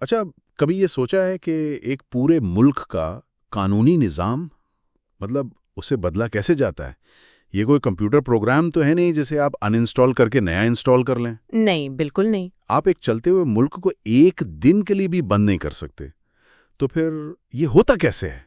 اچھا، کبھی یہ سوچا ہے کہ ایک پورے ملک کا قانونی نظام مطلب اسے بدلا کیسے جاتا ہے؟ یہ کوئی کمپیوٹر پروگرام تو ہے نہیں جسے آپ ان انسٹال کر کے نیا انسٹال کر لیں۔ نہیں، بالکل نہیں۔ آپ ایک چلتے ہوئے ملک کو ایک دن کے لیے بھی بند نہیں کر سکتے۔ تو پھر یہ ہوتا کیسے ہے؟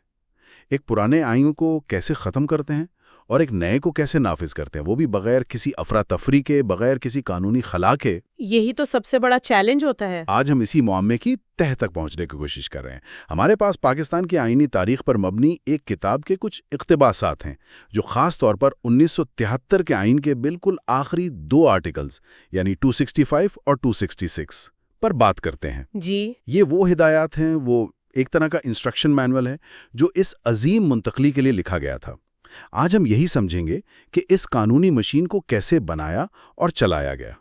ایک پرانے آئین کو کیسے ختم کرتے ہیں اور ایک نئے کو کیسے نافذ کرتے ہیں، وہ بھی بغیر کسی افراتفری کے، بغیر کسی قانونی خلا کے؟ یہی تو سب سے بڑا چیلنج ہوتا ہے۔ آج ہم اسی معاملے کی تہہ تک پہنچنے کی کوشش کر رہے ہیں۔ ہمارے پاس پاکستان کی آئینی تاریخ پر مبنی ایک کتاب کے کچھ اقتباسات ہیں جو خاص طور پر 1973 کے آئین کے بالکل آخری 2 آرٹیکلز یعنی 265 اور 266 پر بات کرتے ہیں۔ جی، یہ وہ ہدایات ہیں، وہ ایک طرح کا انسٹرکشن مینول ہے جو اس عظیم منتقلی کے لیے لکھا گیا تھا۔ آج ہم یہی سمجھیں گے کہ اس قانونی مشین کو کیسے بنایا اور چلایا گیا۔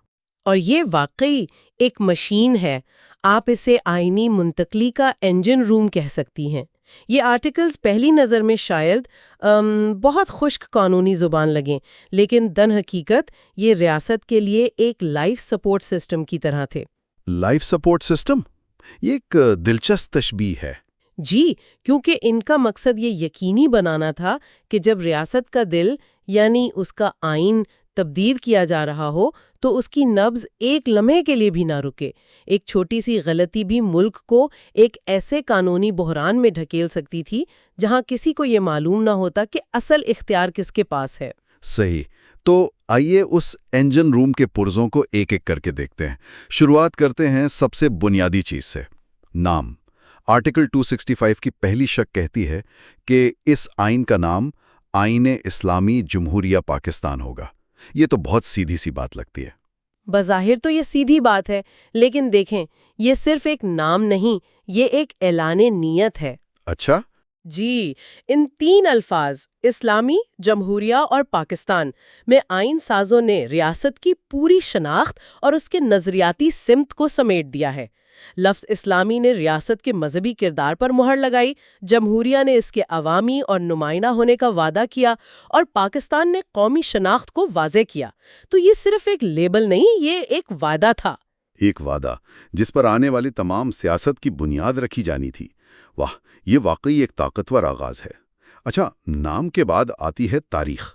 اور یہ واقعی ایک مشین ہے۔ آپ اسے آئینی منتقلی کا انجن روم کہہ سکتی ہیں۔ یہ آرٹیکلز پہلی نظر میں شاید بہت خشک قانونی زبان لگیں، لیکن در حقیقت یہ ریاست کے لیے ایک لائف سپورٹ سسٹم کی طرح تھے۔ لائف سپورٹ سسٹم، یہ ایک دلچسپ تشبیہ ہے۔ جی، کیونکہ ان کا مقصد یہ یقینی بنانا تھا کہ جب ریاست کا دل یعنی اس کا آئین تبدیل کیا جا رہا ہو تو اس کی نبض ایک لمحے کے لیے بھی نہ رکے۔ ایک چھوٹی سی غلطی بھی ملک کو ایک ایسے قانونی بحران میں ڈھکیل سکتی تھی جہاں کسی کو یہ معلوم نہ ہوتا کہ اصل اختیار کس کے پاس ہے۔ صحیح۔ تو آئیے اس انجن روم کے پرزوں کو ایک ایک کر کے دیکھتے ہیں۔ شروعات کرتے ہیں سب سے بنیادی چیز سے، نام۔ آرٹیکل 265 کی پہلی شق کہتی ہے کہ اس آئین کا نام آئین اسلامی جمہوریہ پاکستان ہوگا۔ یہ تو بہت سیدھی سی بات لگتی ہے۔ بظاہر تو یہ سیدھی بات ہے، لیکن دیکھیں، یہ صرف ایک نام نہیں، یہ ایک اعلان نیت ہے۔ اچھا؟ جی، ان 3 الفاظ اسلامی، جمہوریہ اور پاکستان میں آئین سازوں نے ریاست کی پوری شناخت اور اس کے نظریاتی سمت کو سمیٹ دیا ہے۔ لفظ اسلامی نے ریاست کے مذہبی کردار پر مہر لگائی، جمہوریہ نے اس کے عوامی اور نمائندہ ہونے کا وعدہ کیا، اور پاکستان نے قومی شناخت کو واضح کیا۔ تو یہ صرف ایک لیبل نہیں، یہ ایک وعدہ تھا۔ ایک وعدہ جس پر آنے والی تمام سیاست کی بنیاد رکھی جانی تھی۔ واہ، یہ واقعی ایک طاقتور آغاز ہے۔ اچھا، نام کے بعد آتی ہے تاریخ۔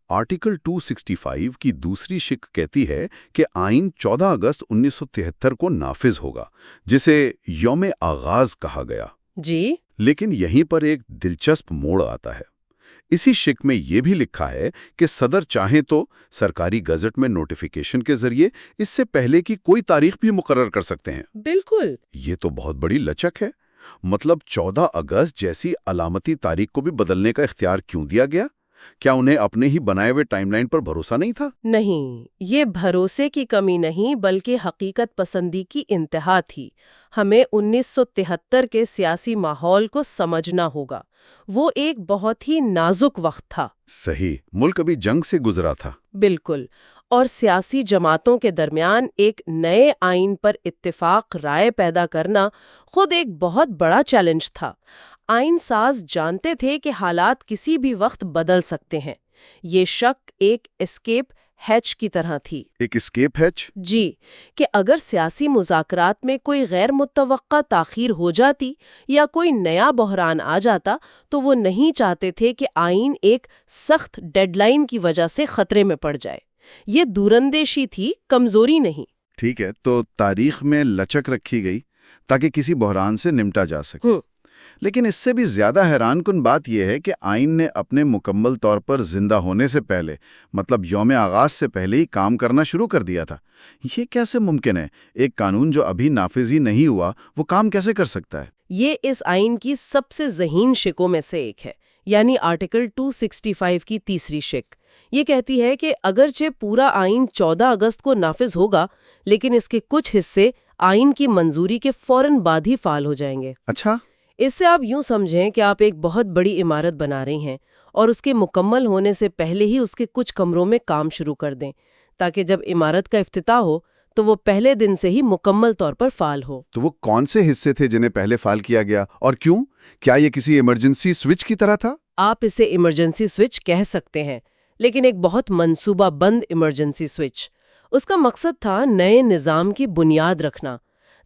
آرٹیکل 265 کی دوسری شق کہتی ہے کہ آئین 14 اگست 1973 کو نافذ ہوگا، جسے یوم آغاز کہا گیا۔ جی، لیکن یہیں پر ایک دلچسپ موڑ آتا ہے۔ اسی شق میں یہ بھی لکھا ہے کہ صدر چاہیں تو سرکاری گزٹ میں نوٹیفیکیشن کے ذریعے اس سے پہلے کی کوئی تاریخ بھی مقرر کر سکتے ہیں۔ بالکل۔ یہ تو بہت بڑی لچک ہے۔ مطلب 14 اگست جیسی علامتی تاریخ کو بھی بدلنے کا اختیار کیوں دیا گیا؟ کیا انہیں اپنے ہی بنائے ہوئے ٹائم لائن پر بھروسہ نہیں تھا؟ نہیں، یہ بھروسے کی کمی نہیں بلکہ حقیقت پسندی کی انتہا تھی۔ ہمیں 1973 کے سیاسی ماحول کو سمجھنا ہوگا۔ وہ ایک بہت ہی نازک وقت تھا۔ صحیح، ملک ابھی جنگ سے گزرا تھا۔ بالکل، اور سیاسی جماعتوں کے درمیان ایک نئے آئین پر اتفاق رائے پیدا کرنا خود ایک بہت بڑا چیلنج تھا۔ آئین ساز جانتے تھے کہ حالات کسی بھی وقت بدل سکتے ہیں۔ یہ شک ایک اسکیپ ہیچ کی طرح تھی۔ ایک اسکیپ ہیچ؟ جی، کہ اگر سیاسی مذاکرات میں کوئی غیر متوقع تاخیر ہو جاتی یا کوئی نیا بحران آ جاتا تو وہ نہیں چاہتے تھے کہ آئین ایک سخت ڈیڈ لائن کی وجہ سے خطرے میں پڑ جائے۔ یہ دوراندیشی تھی، کمزوری نہیں۔ ٹھیک ہے، تو تاریخ میں لچک رکھی گئی تاکہ کسی بحران سے نمٹا جا سکے۔ لیکن اس سے بھی زیادہ حیران کن بات یہ ہے کہ آئین نے اپنے مکمل طور پر زندہ ہونے سے پہلے، مطلب یوم آغاز سے پہلے ہی کام کرنا شروع کر دیا تھا۔ یہ کیسے ممکن ہے؟ ایک قانون جو ابھی نافذ ہی نہیں ہوا وہ کام کیسے کر سکتا ہے؟ یہ اس آئین کی سب سے ذہین شقوں میں سے ایک ہے، یعنی آرٹیکل 265 کی تیسری شق۔ یہ کہتی ہے کہ اگرچہ پورا آئین 14 اگست کو نافذ ہوگا، لیکن اس کے کچھ حصے آئین کی منظوری کے فوراً بعد ہی فعال ہو جائیں گے۔ اچھا، اس سے آپ یوں سمجھیں کہ آپ ایک بہت بڑی عمارت بنا رہی ہیں اور اس کے مکمل ہونے سے پہلے ہی اس کے کچھ کمروں میں کام شروع کر دیں، تاکہ جب عمارت کا افتتاح ہو تو وہ پہلے دن سے ہی مکمل طور پر فعال ہو۔ تو وہ کون سے حصے تھے جنہیں پہلے فعال کیا گیا اور کیوں؟ کیا یہ کسی ایمرجنسی سوئچ کی طرح تھا؟ آپ اسے ایمرجنسی سوئچ کہہ سکتے ہیں، لیکن ایک بہت منصوبہ بند ایمرجنسی سوئچ۔ اس کا مقصد تھا نئے نظام کی بنیاد رکھنا۔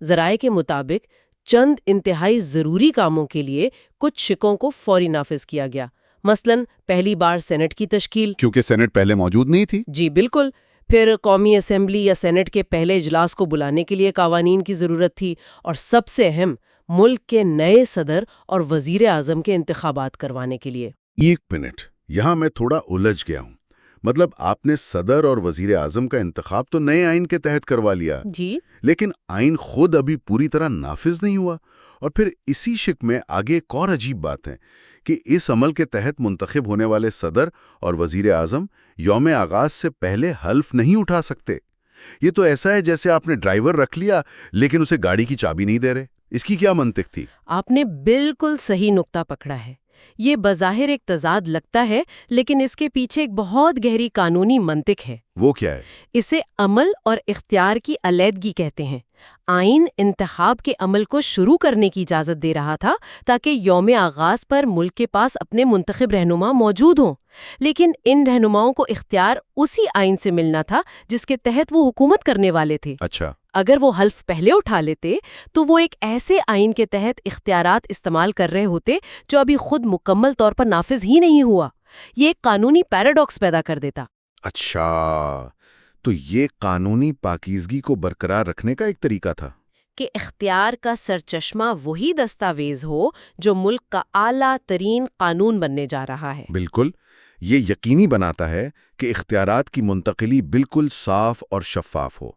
ذرائع کے مطابق چند انتہائی ضروری کاموں کے لیے کچھ شقوں کو فوری نافذ کیا گیا۔ مثلاً پہلی بار سینٹ کی تشکیل، کیونکہ سینٹ پہلے موجود نہیں تھی۔ جی بالکل، پھر قومی اسمبلی یا سینٹ کے پہلے اجلاس کو بلانے کے لیے قوانین کی ضرورت تھی، اور سب سے اہم، ملک کے نئے صدر اور وزیر اعظم کے انتخابات کروانے کے لیے۔ ایک منٹ، یہاں میں تھوڑا الجھ گیا ہوں۔ مطلب آپ نے صدر اور وزیر اعظم کا انتخاب تو نئے آئین کے تحت کروا لیا، جی، لیکن آئین خود ابھی پوری طرح نافذ نہیں ہوا۔ اور پھر اسی شق میں آگے ایک اور عجیب بات ہے کہ اس عمل کے تحت منتخب ہونے والے صدر اور وزیر اعظم یوم آغاز سے پہلے حلف نہیں اٹھا سکتے۔ یہ تو ایسا ہے جیسے آپ نے ڈرائیور رکھ لیا لیکن اسے گاڑی کی چابی نہیں دے رہے۔ اس کی کیا منطق تھی؟ آپ نے بالکل صحیح نقطہ پکڑا ہے۔ یہ بظاہر ایک تضاد لگتا ہے، لیکن اس کے پیچھے ایک بہت گہری قانونی منطق ہے۔ وہ کیا ہے؟ اسے عمل اور اختیار کی علیحدگی کہتے ہیں۔ آئین انتخاب کے عمل کو شروع کرنے کی اجازت دے رہا تھا تاکہ یوم آغاز پر ملک کے پاس اپنے منتخب رہنما موجود ہوں، لیکن ان رہنماؤں کو اختیار اسی آئین سے ملنا تھا جس کے تحت وہ حکومت کرنے والے تھے۔ اچھا، اگر وہ حلف پہلے اٹھا لیتے تو وہ ایک ایسے آئین کے تحت اختیارات استعمال کر رہے ہوتے جو ابھی خود مکمل طور پر نافذ ہی نہیں ہوا۔ یہ ایک قانونی پیراڈاکس پیدا کر دیتا۔ اچھا، تو یہ قانونی پاکیزگی کو برقرار رکھنے کا ایک طریقہ تھا کہ اختیار کا سرچشمہ وہی دستاویز ہو جو ملک کا اعلیٰ ترین قانون بننے جا رہا ہے۔ بالکل، یہ یقینی بناتا ہے کہ اختیارات کی منتقلی بالکل صاف اور شفاف ہو۔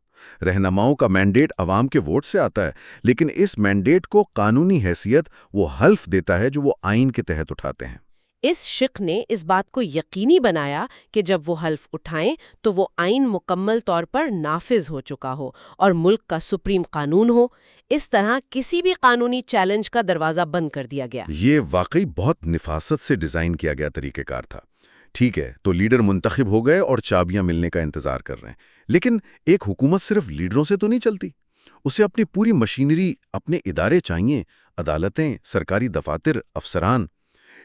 رہنماؤں کا مینڈیٹ عوام کے ووٹ سے آتا ہے، لیکن اس مینڈیٹ کو قانونی حیثیت وہ حلف دیتا ہے جو وہ آئین کے تحت اٹھاتے ہیں۔ اس شق نے اس بات کو یقینی بنایا کہ جب وہ حلف اٹھائیں تو وہ آئین مکمل طور پر نافذ ہو چکا ہو اور ملک کا سپریم قانون ہو۔ اس طرح کسی بھی قانونی چیلنج کا دروازہ بند کر دیا گیا۔ یہ واقعی بہت نفاست سے ڈیزائن کیا گیا طریقہ کار تھا۔ ٹھیک ہے، تو لیڈر منتخب ہو گئے اور چابیاں ملنے کا انتظار کر رہے ہیں، لیکن ایک حکومت صرف لیڈروں سے تو نہیں چلتی۔ اسے اپنی پوری مشینری، اپنے ادارے چاہیے، عدالتیں، سرکاری دفاتر، افسران۔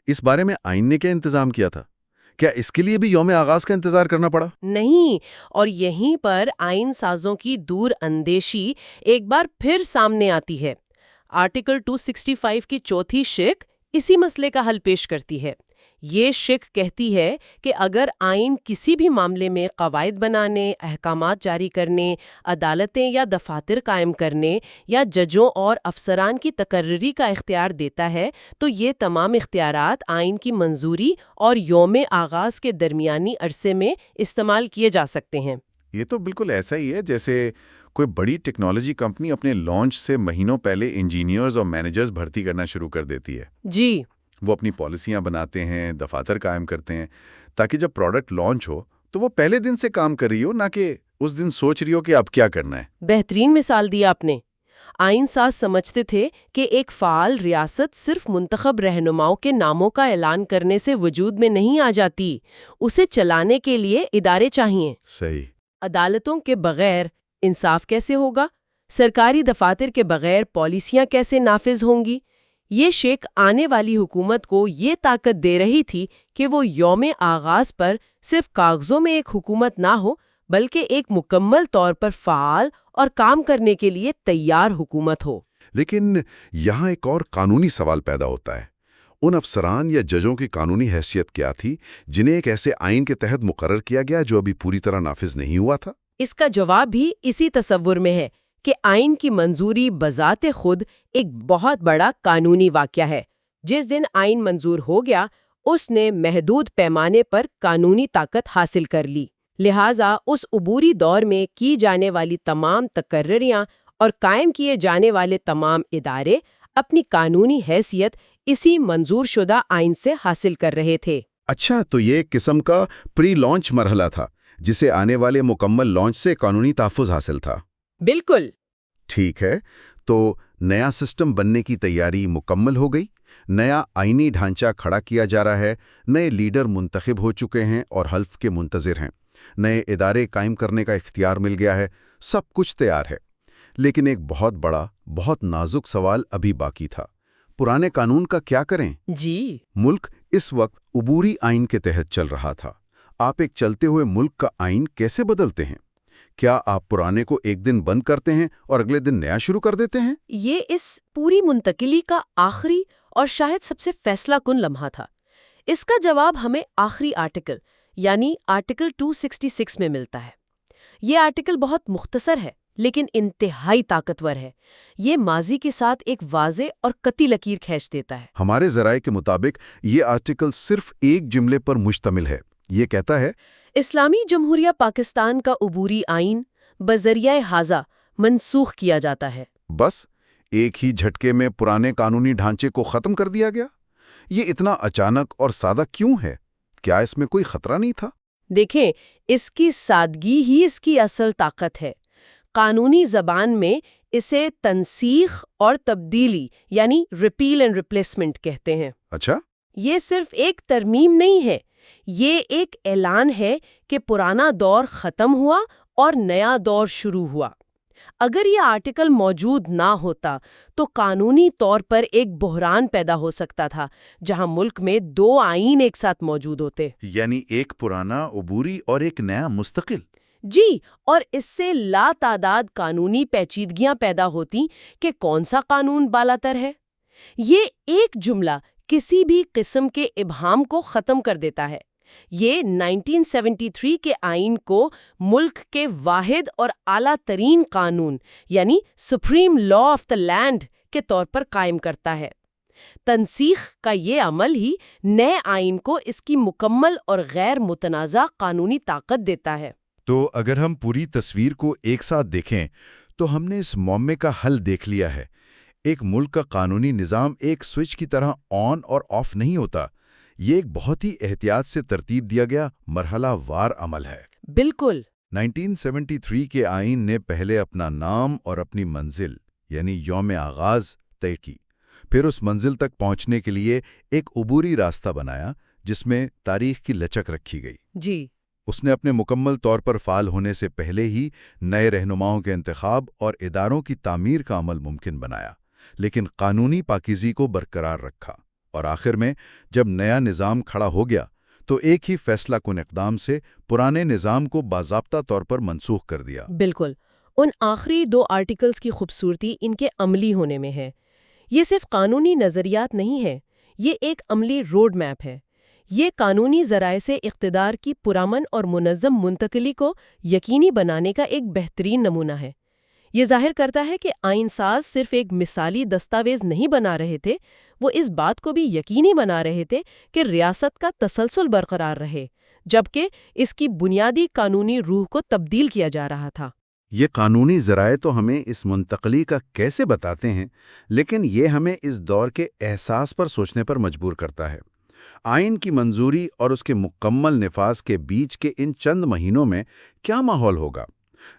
اس بارے میں آئین نے کیا انتظام کیا تھا؟ کیا اس کے لیے بھی یوم آغاز کا انتظار کرنا پڑا؟ نہیں، اور یہیں پر آئین سازوں کی دور اندیشی ایک بار پھر سامنے آتی ہے۔ آرٹیکل 265 کی چوتھی شق اسی مسئلے کا حل پیش کرتی ہے۔ یہ شق کہتی ہے کہ اگر آئین کسی بھی معاملے میں قواعد بنانے، احکامات جاری کرنے، عدالتیں یا دفاتر قائم کرنے یا ججوں اور افسران کی تقرری کا اختیار دیتا ہے تو یہ تمام اختیارات آئین کی منظوری اور یوم آغاز کے درمیانی عرصے میں استعمال کیے جا سکتے ہیں۔ یہ تو بالکل ایسا ہی ہے جیسے کوئی بڑی ٹیکنالوجی کمپنی اپنے لانچ سے مہینوں پہلے انجینئرز اور مینیجرز بھرتی کرنا شروع کر دیتی ہے۔ جی، وہ اپنی پالیسیاں بناتے ہیں، دفاتر قائم کرتے ہیں، تاکہ جب پروڈکٹ لانچ ہو تو وہ پہلے دن سے کام کر رہی ہو، نہ کہ اس دن سوچ رہی ہو کہ اب کیا کرنا ہے۔ بہترین مثال دی آپ نے۔ آئین ساز سمجھتے تھے کہ ایک فعال ریاست صرف منتخب رہنماؤں کے ناموں کا اعلان کرنے سے وجود میں نہیں آ جاتی، اسے چلانے کے لیے ادارے چاہیے۔ صحیح۔ عدالتوں کے بغیر انصاف کیسے ہوگا؟ سرکاری دفاتر کے بغیر پالیسیاں کیسے نافذ ہوں گی؟ یہ شیک آنے والی حکومت کو یہ طاقت دے رہی تھی کہ وہ یوم آغاز پر صرف کاغذوں میں ایک حکومت نہ ہو بلکہ ایک مکمل طور پر فعال اور کام کرنے کے لیے تیار حکومت ہو۔ لیکن یہاں ایک اور قانونی سوال پیدا ہوتا ہے۔ ان افسران یا ججوں کی قانونی حیثیت کیا تھی جنہیں ایک ایسے آئین کے تحت مقرر کیا گیا جو ابھی پوری طرح نافذ نہیں ہوا تھا؟ اس کا جواب بھی اسی تصور میں ہے کہ آئین کی منظوری بذات خود ایک بہت بڑا قانونی واقعہ ہے۔ جس دن آئین منظور ہو گیا، اس نے محدود پیمانے پر قانونی طاقت حاصل کر لی۔ لہٰذا اس عبوری دور میں کی جانے والی تمام تقرریاں اور قائم کیے جانے والے تمام ادارے اپنی قانونی حیثیت اسی منظور شدہ آئین سے حاصل کر رہے تھے۔ اچھا، تو یہ ایک قسم کا پری لانچ مرحلہ تھا جسے آنے والے مکمل لانچ سے قانونی تحفظ حاصل تھا۔ بالکل۔ ٹھیک ہے، تو نیا سسٹم بننے کی تیاری مکمل ہو گئی، نیا آئینی ڈھانچہ کھڑا کیا جا رہا ہے، نئے لیڈر منتخب ہو چکے ہیں اور حلف کے منتظر ہیں، نئے ادارے قائم کرنے کا اختیار مل گیا ہے، سب کچھ تیار ہے۔ لیکن ایک بہت بڑا، بہت نازک سوال ابھی باقی تھا۔ پرانے قانون کا کیا کریں؟ جی، ملک اس وقت عبوری آئین کے تحت چل رہا تھا۔ آپ ایک چلتے ہوئے ملک کا آئین کیسے بدلتے ہیں؟ کیا آپ پرانے کو ایک دن بند کرتے ہیں اور اگلے دن نیا شروع کر دیتے ہیں؟ یہ اس پوری منتقلی کا آخری اور شاید سب سے فیصلہ کن لمحہ تھا۔ اس کا جواب ہمیں آخری آرٹیکل یعنی آرٹیکل 266 میں ملتا ہے۔ یہ آرٹیکل بہت مختصر ہے لیکن انتہائی طاقتور ہے۔ یہ ماضی کے ساتھ ایک واضح اور قطعی لکیر کھینچ دیتا ہے۔ ہمارے ذرائع کے مطابق یہ آرٹیکل صرف ایک جملے پر مشتمل ہے۔ یہ کہتا ہے اسلامی جمہوریہ پاکستان کا عبوری آئین بذریعہ ہاذا منسوخ کیا جاتا ہے۔ بس ایک ہی جھٹکے میں پرانے قانونی ڈھانچے کو ختم کر دیا گیا؟ یہ اتنا اچانک اور سادہ کیوں ہے؟ کیا اس میں کوئی خطرہ نہیں تھا؟ دیکھیں، اس کی سادگی ہی اس کی اصل طاقت ہے۔ قانونی زبان میں اسے تنسیخ اور تبدیلی یعنی ریپیل اینڈ ریپلیسمنٹ کہتے ہیں۔ اچھا، یہ صرف ایک ترمیم نہیں ہے، یہ ایک اعلان ہے کہ پرانا دور ختم ہوا اور نیا دور شروع ہوا۔ اگر یہ آرٹیکل موجود نہ ہوتا تو قانونی طور پر ایک بحران پیدا ہو سکتا تھا جہاں ملک میں دو آئین ایک ساتھ موجود ہوتے۔ یعنی ایک پرانا عبوری اور ایک نیا مستقل۔ جی، اور اس سے لا تعداد قانونی پیچیدگیاں پیدا ہوتی کہ کون سا قانون بالاتر ہے۔ یہ ایک جملہ کسی بھی قسم کے ابہام کو ختم کر دیتا ہے۔ یہ 1973 کے آئین کو ملک کے واحد اور اعلیٰ ترین قانون یعنی supreme law of the land کے طور پر قائم کرتا ہے۔ تنسیخ کا یہ عمل ہی نئے آئین کو اس کی مکمل اور غیر متنازع قانونی طاقت دیتا ہے۔ تو اگر ہم پوری تصویر کو ایک ساتھ دیکھیں تو ہم نے اس معمے کا حل دیکھ لیا ہے۔ ایک ملک کا قانونی نظام ایک سوئچ کی طرح آن اور آف نہیں ہوتا، یہ ایک بہت ہی احتیاط سے ترتیب دیا گیا مرحلہ وار عمل ہے۔ بالکل۔ 1973 کے آئین نے پہلے اپنا نام اور اپنی منزل یعنی یوم آغاز طے کی، پھر اس منزل تک پہنچنے کے لیے ایک عبوری راستہ بنایا جس میں تاریخ کی لچک رکھی گئی۔ جی، اس نے اپنے مکمل طور پر فعال ہونے سے پہلے ہی نئے رہنماؤں کے انتخاب اور اداروں کی تعمیر کا عمل ممکن بنایا، لیکن قانونی پاکیزگی کو برقرار رکھا، اور آخر میں جب نیا نظام کھڑا ہو گیا تو ایک ہی فیصلہ کن اقدام سے پرانے نظام کو باضابطہ طور پر منسوخ کر دیا۔ بالکل۔ ان آخری دو آرٹیکلز کی خوبصورتی ان کے عملی ہونے میں ہے۔ یہ صرف قانونی نظریات نہیں ہے، یہ ایک عملی روڈ میپ ہے۔ یہ قانونی ذرائع سے اقتدار کی پرامن اور منظم منتقلی کو یقینی بنانے کا ایک بہترین نمونہ ہے۔ یہ ظاہر کرتا ہے کہ آئین ساز صرف ایک مثالی دستاویز نہیں بنا رہے تھے، وہ اس بات کو بھی یقینی بنا رہے تھے کہ ریاست کا تسلسل برقرار رہے، جبکہ اس کی بنیادی قانونی روح کو تبدیل کیا جا رہا تھا۔ یہ قانونی ذرائع تو ہمیں اس منتقلی کا کیسے بتاتے ہیں، لیکن یہ ہمیں اس دور کے احساس پر سوچنے پر مجبور کرتا ہے۔ آئین کی منظوری اور اس کے مکمل نفاذ کے بیچ کے ان چند مہینوں میں کیا ماحول ہوگا،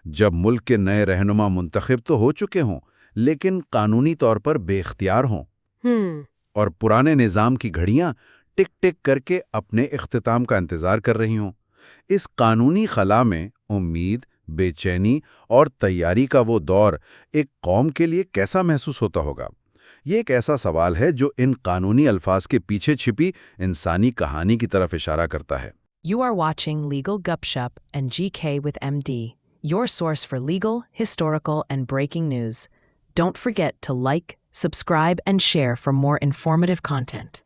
جب ملک کے نئے رہنما منتخب تو ہو چکے ہوں لیکن قانونی طور پر بے اختیار ہوں، اور پرانے نظام کی گھڑیاں ٹک ٹک کر کے اپنے اختتام کا انتظار کر رہی ہوں۔ اس قانونی خلا میں امید، بے چینی اور تیاری کا وہ دور ایک قوم کے لیے کیسا محسوس ہوتا ہوگا؟ یہ ایک ایسا سوال ہے جو ان قانونی الفاظ کے پیچھے چھپی انسانی کہانی کی طرف اشارہ کرتا ہے۔ You are watching Legal Gupshup and GK with MD, your source for legal, historical, and breaking news. Don't forget to like, subscribe, and share for more informative content.